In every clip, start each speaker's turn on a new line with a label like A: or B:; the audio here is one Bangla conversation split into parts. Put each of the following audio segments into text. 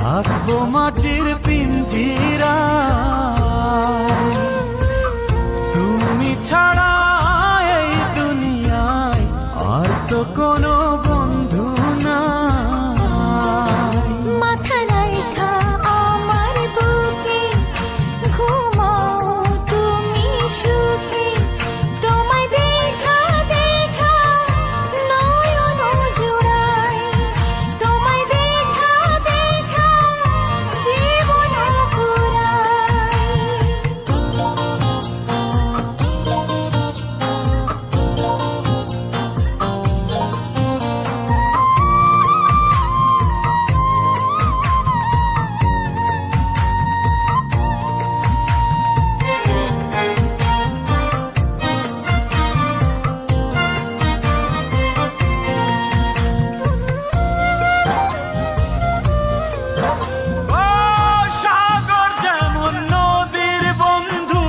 A: থাকবো মাটির পিঞ্জিরায়। তুমি ছাড়া এই দুনিয়ায় আর তো কোনো বন্ধু নাই।
B: মাথা রাইখা আমার বুকে ঘুমাও তুমি সুখে, তোমায় দেখা দেখা নয়ন জুড়াই, তোমায় দেখা দেখা জীবন পুরাই।
A: ও সাগর যেমন নদীর বন্ধু,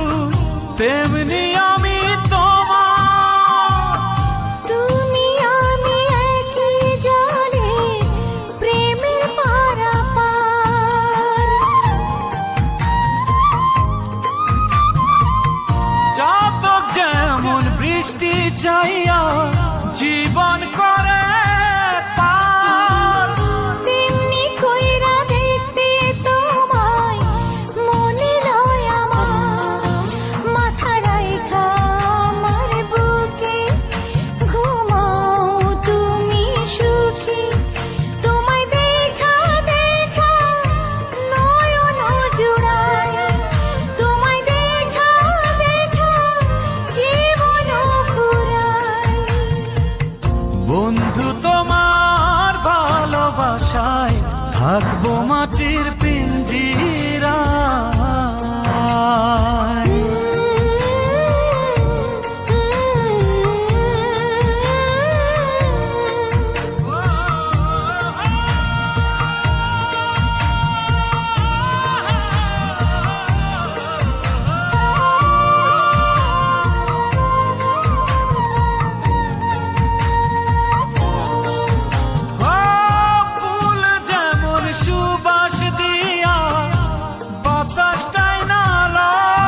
A: তেমনি আমি তোমার।
B: তুমি আমি একই জলে প্রেমের পারাপার।
A: চাতক যেমন বৃষ্টি চাইয়া জীবন করে পার।
B: তেমনি কইরা দেখতে তোমায় মনে লয় আমার। মাথা রাইখা আমার বুকে ঘুমাও তুমি সুখী, তোমায় দেখা দেখা নয়ন জুড়াই, তোমায় দেখা দেখা জীবন পুরাই।
A: বন্ধু তোমার ভালোবাসায় থাকবো মাটির